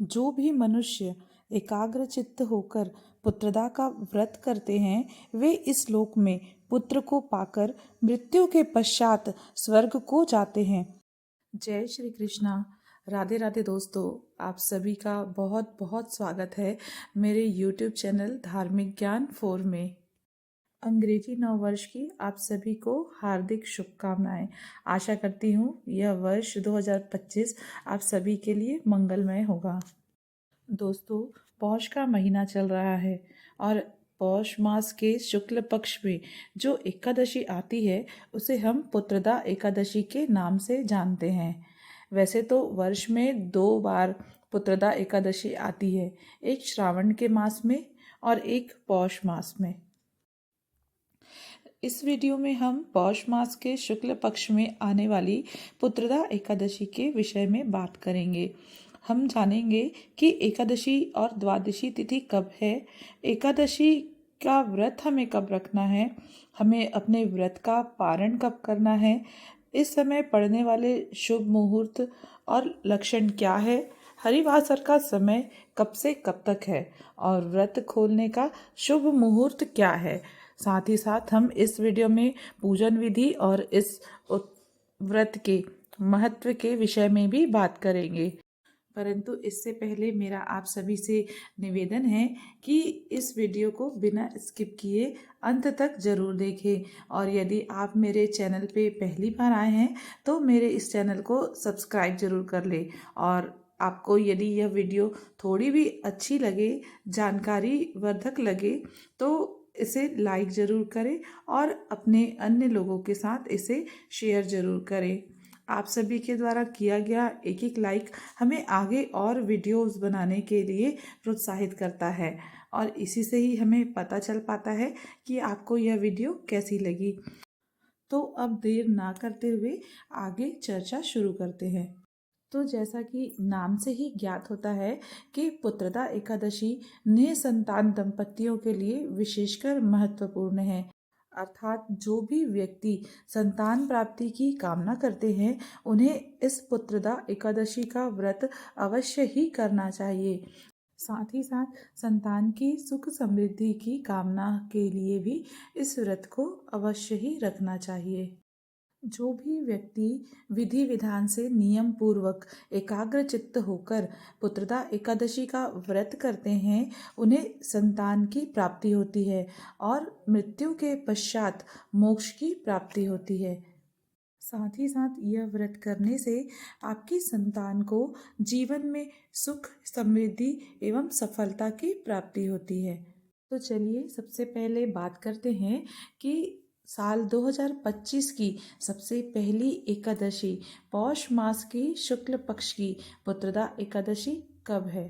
जो भी मनुष्य एकाग्र चित्त होकर पुत्रदा का व्रत करते हैं वे इस लोक में पुत्र को पाकर मृत्यु के पश्चात स्वर्ग को जाते हैं। जय श्री कृष्णा। राधे राधे दोस्तों, आप सभी का बहुत बहुत स्वागत है मेरे YouTube चैनल धार्मिक ज्ञान 4 में। अंग्रेजी नववर्ष की आप सभी को हार्दिक शुभकामनाएं। आशा करती हूँ यह वर्ष 2025 आप सभी के लिए मंगलमय होगा। दोस्तों, पौष का महीना चल रहा है और पौष मास के शुक्ल पक्ष में जो एकादशी आती है उसे हम पुत्रदा एकादशी के नाम से जानते हैं। वैसे तो वर्ष में 2 बार पुत्रदा एकादशी आती है, एक श्रावण के मास में और एक पौष मास में। इस वीडियो में हम पौष मास के शुक्ल पक्ष में आने वाली पुत्रदा एकादशी के विषय में बात करेंगे। हम जानेंगे कि एकादशी और द्वादशी तिथि कब है, एकादशी का व्रत हमें कब रखना है, हमें अपने व्रत का पारण कब करना है, इस समय पड़ने वाले शुभ मुहूर्त और लक्षण क्या है, हरिवासर का समय कब से कब तक है और व्रत खोलने का शुभ मुहूर्त क्या है। साथ ही साथ हम इस वीडियो में पूजन विधि और इस व्रत के महत्व के विषय में भी बात करेंगे। परंतु इससे पहले मेरा आप सभी से निवेदन है कि इस वीडियो को बिना स्किप किए अंत तक जरूर देखें और यदि आप मेरे चैनल पे पहली बार आए हैं तो मेरे इस चैनल को सब्सक्राइब जरूर कर लें। और आपको यदि यह वीडियो थोड़ी भी अच्छी लगे, जानकारी वर्धक लगे तो इसे लाइक ज़रूर करें और अपने अन्य लोगों के साथ इसे शेयर ज़रूर करें। आप सभी के द्वारा किया गया एक एक लाइक हमें आगे और वीडियोस बनाने के लिए प्रोत्साहित करता है और इसी से ही हमें पता चल पाता है कि आपको यह वीडियो कैसी लगी। तो अब देर ना करते हुए आगे चर्चा शुरू करते हैं। तो जैसा कि नाम से ही ज्ञात होता है कि पुत्रदा एकादशी निसंतान दंपतियों के लिए विशेषकर महत्वपूर्ण है। अर्थात जो भी व्यक्ति संतान प्राप्ति की कामना करते हैं उन्हें इस पुत्रदा एकादशी का व्रत अवश्य ही करना चाहिए। साथ ही साथ संतान की सुख समृद्धि की कामना के लिए भी इस व्रत को अवश्य ही रखना चाहिए। जो भी व्यक्ति विधि विधान से नियम पूर्वक एकाग्र चित्त होकर पुत्रदा एकादशी का व्रत करते हैं उन्हें संतान की प्राप्ति होती है और मृत्यु के पश्चात मोक्ष की प्राप्ति होती है। साथ ही साथ यह व्रत करने से आपकी संतान को जीवन में सुख समृद्धि एवं सफलता की प्राप्ति होती है। तो चलिए सबसे पहले बात करते हैं कि साल 2025 की सबसे पहली एकादशी पौष मास की शुक्ल पक्ष की पुत्रदा एकादशी कब है।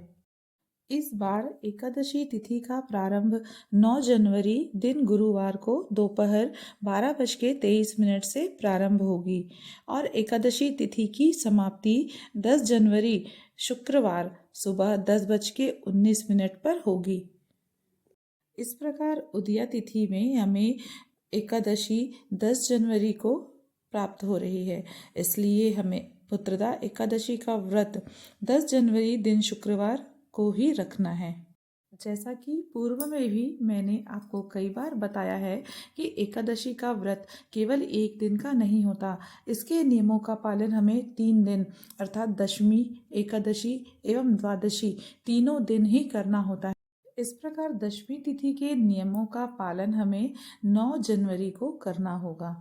इस बार एकादशी तिथि का प्रारंभ 9 जनवरी दिन गुरुवार को दोपहर 12:23 से प्रारंभ होगी और एकादशी तिथि की समाप्ति 10 जनवरी शुक्रवार सुबह 10:19 पर होगी। इस प्रकार उदया तिथि में हमें एकादशी 10 जनवरी को प्राप्त हो रही है, इसलिए हमें पुत्रदा एकादशी का व्रत 10 जनवरी दिन शुक्रवार को ही रखना है। जैसा कि पूर्व में भी मैंने आपको कई बार बताया है कि एकादशी का व्रत केवल एक दिन का नहीं होता, इसके नियमों का पालन हमें 3 दिन अर्थात दशमी, एकादशी एवं द्वादशी तीनों दिन ही करना होता है। इस प्रकार दशमी तिथि के नियमों का पालन हमें 9 जनवरी को करना होगा।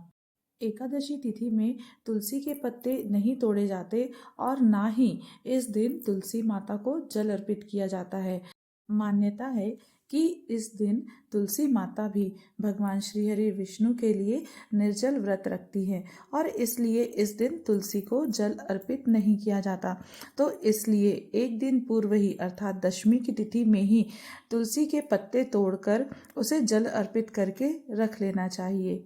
एकादशी तिथि में तुलसी के पत्ते नहीं तोड़े जाते और ना ही इस दिन तुलसी माता को जल अर्पित किया जाता है। मान्यता है कि इस दिन तुलसी माता भी भगवान श्री हरि विष्णु के लिए निर्जल व्रत रखती है और इसलिए इस दिन तुलसी को जल अर्पित नहीं किया जाता। तो इसलिए एक दिन पूर्व ही अर्थात दशमी की तिथि में ही तुलसी के पत्ते तोड़कर उसे जल अर्पित करके रख लेना चाहिए।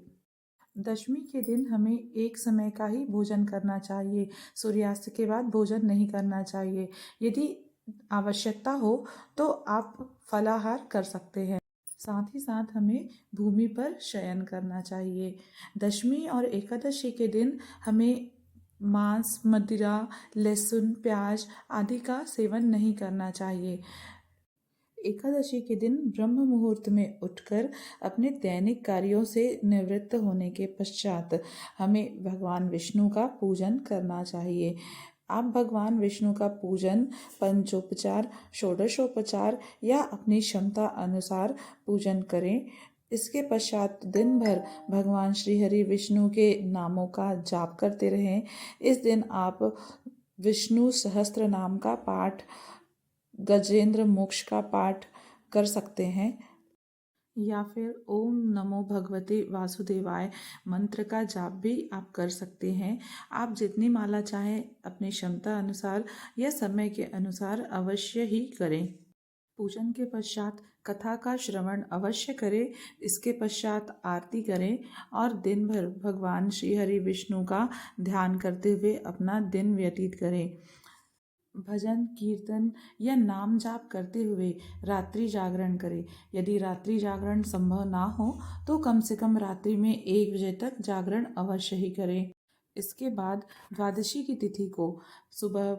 दशमी के दिन हमें एक समय का ही भोजन करना चाहिए, सूर्यास्त के बाद भोजन नहीं करना चाहिए। यदि आवश्यकता हो तो आप फलाहार कर सकते हैं। साथ ही साथ हमें भूमि पर शयन करना चाहिए। दशमी और एकादशी के दिन हमें मांस, मदिरा, लहसुन, प्याज आदि का सेवन नहीं करना चाहिए। एकादशी के दिन ब्रह्म मुहूर्त में उठकर अपने दैनिक कार्यों से निवृत्त होने के पश्चात हमें भगवान विष्णु का पूजन करना चाहिए। आप भगवान विष्णु का पूजन पंचोपचार, षोडशोपचार या अपनी क्षमता अनुसार पूजन करें। इसके पश्चात दिन भर भगवान श्री हरि विष्णु के नामों का जाप करते रहें। इस दिन आप विष्णु सहस्त्र नाम का पाठ, गजेंद्र मोक्ष का पाठ कर सकते हैं या फिर ओम नमो भगवते वासुदेवाय मंत्र का जाप भी आप कर सकते हैं। आप जितनी माला चाहें अपनी क्षमता अनुसार या समय के अनुसार अवश्य ही करें। पूजन के पश्चात कथा का श्रवण अवश्य करें। इसके पश्चात आरती करें और दिन भर भगवान श्री हरि विष्णु का ध्यान करते हुए अपना दिन व्यतीत करें। भजन, कीर्तन या नाम जाप करते हुए रात्रि जागरण करें। यदि रात्रि जागरण संभव ना हो तो कम से कम रात्रि में 1 बजे तक जागरण अवश्य ही करें। इसके बाद द्वादशी की तिथि को सुबह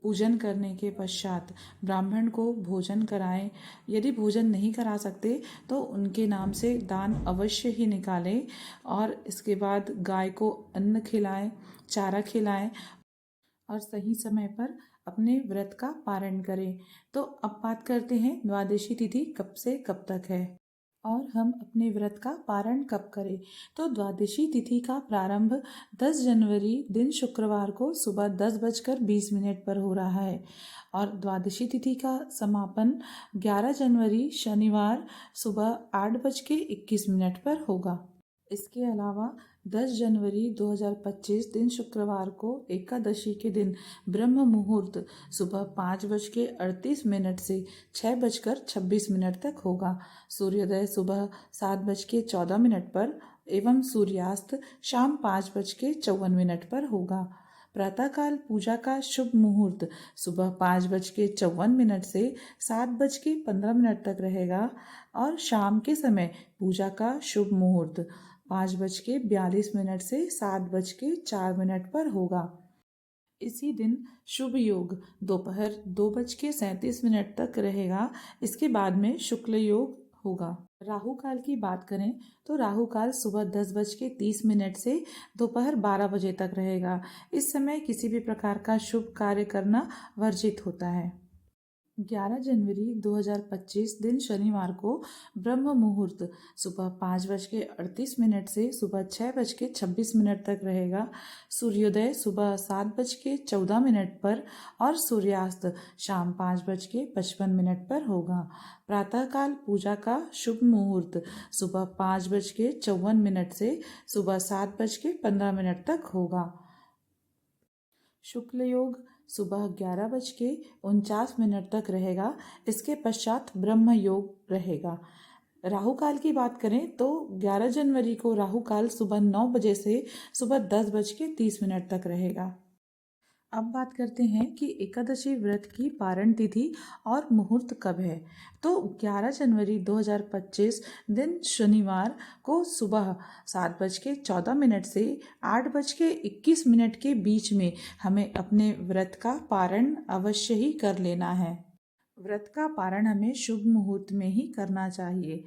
पूजन करने के पश्चात ब्राह्मण को भोजन कराएं। यदि भोजन नहीं करा सकते तो उनके नाम से दान अवश्य ही निकालें और इसके बाद गाय को अन्न खिलाएं, चारा खिलाएं और सही समय पर अपने व्रत का पारण करें। तो अब बात करते हैं द्वादशी तिथि कब से कब तक है और हम अपने व्रत का पारण कब करें। तो द्वादशी तिथि का प्रारंभ 10 जनवरी दिन शुक्रवार को सुबह 10:20 पर हो रहा है और द्वादशी तिथि का समापन 11 जनवरी शनिवार सुबह 8:21 पर होगा। इसके अलावा 10 जनवरी 2025 दिन शुक्रवार को एकादशी के दिन ब्रह्म मुहूर्त सुबह 5:38 से 6:26 तक होगा। सूर्योदय सुबह 7:14 पर एवं सूर्यास्त शाम 5:54 पर होगा। प्रातःकाल पूजा का शुभ मुहूर्त सुबह 5:54 से 7:15 तक रहेगा और शाम के समय पूजा का शुभ मुहूर्त 5:42 से 7:04 पर होगा। इसी दिन शुभ योग दोपहर 2:37 तक रहेगा। इसके बाद में शुक्ल योग होगा। राहु काल की बात करें तो राहु काल सुबह 10:30 से दोपहर 12 बजे तक रहेगा। इस समय किसी भी प्रकार का शुभ कार्य करना वर्जित होता है। 11 जनवरी 2025 दिन शनिवार को ब्रह्म मुहूर्त सुबह 5:38 से सुबह 6:26 तक रहेगा। सूर्योदय सुबह 7:14 पर और सूर्यास्त शाम 5:55 पर होगा। प्रातःकाल पूजा का शुभ मुहूर्त सुबह 5:54 से सुबह 7:15 तक होगा। शुक्ल योग सुबह 11:49 तक रहेगा। इसके पश्चात ब्रह्म योग रहेगा। राहु काल की बात करें तो 11 जनवरी को राहु काल सुबह 9 बजे से सुबह 10:30 तक रहेगा। अब बात करते हैं कि एकादशी व्रत की पारण तिथि और मुहूर्त कब है। तो 11 जनवरी 2025 दिन शनिवार को सुबह 7:14 से 8:21 के बीच में हमें अपने व्रत का पारण अवश्य ही कर लेना है। व्रत का पारण हमें शुभ मुहूर्त में ही करना चाहिए।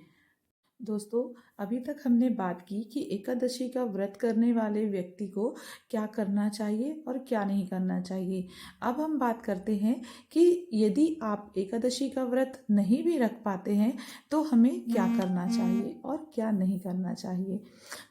दोस्तों, अभी तक हमने बात की कि एकादशी का व्रत करने वाले व्यक्ति को क्या करना चाहिए और क्या नहीं करना चाहिए। अब हम बात करते हैं कि यदि आप एकादशी का व्रत नहीं भी रख पाते हैं तो हमें क्या करना चाहिए और क्या नहीं करना चाहिए।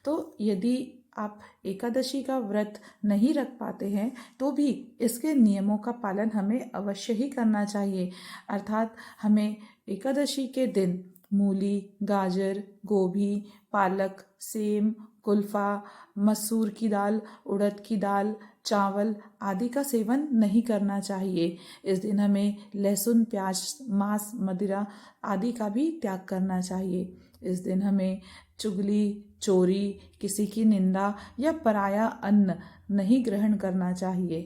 तो यदि आप एकादशी का व्रत नहीं रख पाते हैं तो भी इसके नियमों का पालन हमें अवश्य ही करना चाहिए। अर्थात हमें एकादशी के दिन मूली, गाजर, गोभी, पालक, सेम, कुल्फा, मसूर की दाल, उड़द की दाल, चावल आदि का सेवन नहीं करना चाहिए। इस दिन हमें लहसुन, प्याज, मांस, मदिरा आदि का भी त्याग करना चाहिए। इस दिन हमें चुगली, चोरी, किसी की निंदा या पराया अन्न नहीं ग्रहण करना चाहिए।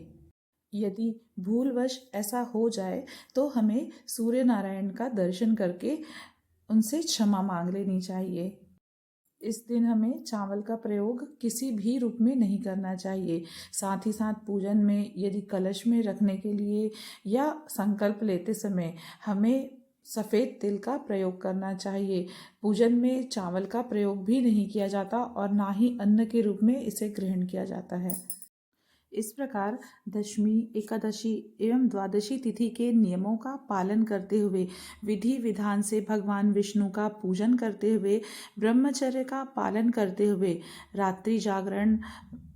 यदि भूलवश ऐसा हो जाए तो हमें सूर्य नारायण का दर्शन करके उनसे क्षमा मांग लेनी चाहिए। इस दिन हमें चावल का प्रयोग किसी भी रूप में नहीं करना चाहिए। साथ ही साथ पूजन में यदि कलश में रखने के लिए या संकल्प लेते समय हमें सफ़ेद तिल का प्रयोग करना चाहिए। पूजन में चावल का प्रयोग भी नहीं किया जाता और ना ही अन्न के रूप में इसे ग्रहण किया जाता है। इस प्रकार दशमी, एकादशी एवं द्वादशी तिथि के नियमों का पालन करते हुए, विधि विधान से भगवान विष्णु का पूजन करते हुए, ब्रह्मचर्य का पालन करते हुए, रात्रि जागरण,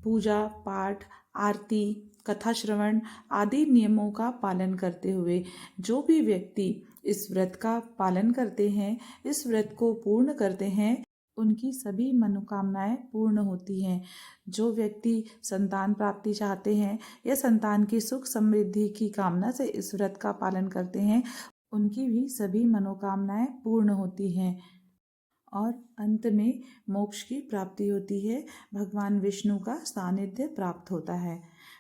पूजा पाठ, आरती, कथा श्रवण आदि नियमों का पालन करते हुए जो भी व्यक्ति इस व्रत का पालन करते हैं, इस व्रत को पूर्ण करते हैं, उनकी सभी मनोकामनाएं पूर्ण होती हैं। जो व्यक्ति संतान प्राप्ति चाहते हैं या संतान की सुख समृद्धि की कामना से इस व्रत का पालन करते हैं, उनकी भी सभी मनोकामनाएं पूर्ण होती हैं और अंत में मोक्ष की प्राप्ति होती है, भगवान विष्णु का सानिध्य प्राप्त होता है।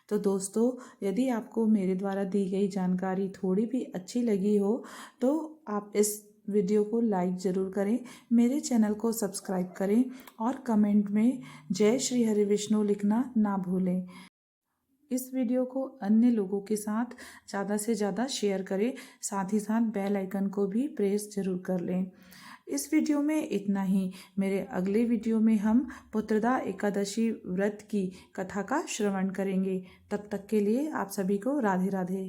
तो दोस्तों, यदि आपको मेरे द्वारा दी गई जानकारी थोड़ी भी अच्छी लगी हो तो आप इस वीडियो को लाइक ज़रूर करें, मेरे चैनल को सब्सक्राइब करें और कमेंट में जय श्री हरि विष्णु लिखना ना भूलें। इस वीडियो को अन्य लोगों के साथ ज़्यादा से ज़्यादा शेयर करें, साथ ही साथ बेल आइकन को भी प्रेस ज़रूर कर लें। इस वीडियो में इतना ही। मेरे अगले वीडियो में हम पुत्रदा एकादशी व्रत की कथा का श्रवण करेंगे। तब तक के लिए आप सभी को राधे राधे।